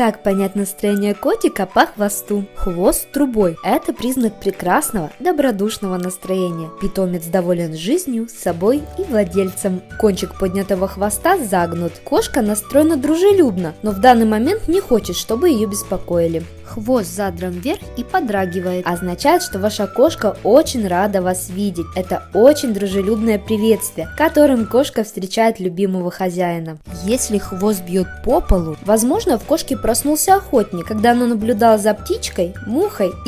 Как понять настроение котика по хвосту? Хвост трубой – это признак прекрасного, добродушного настроения. Питомец доволен жизнью, собой и владельцем. Кончик поднятого хвоста загнут. Кошка настроена дружелюбно, но в данный момент не хочет, чтобы ее беспокоили. Хвост задран вверх и подрагивает. Означает, что ваша кошка очень рада вас видеть. Это очень дружелюбное приветствие, которым кошка встречает любимого хозяина. Если хвост бьет по полу, возможно, в кошке проснулся охотник, когда она наблюдала за птичкой, мухой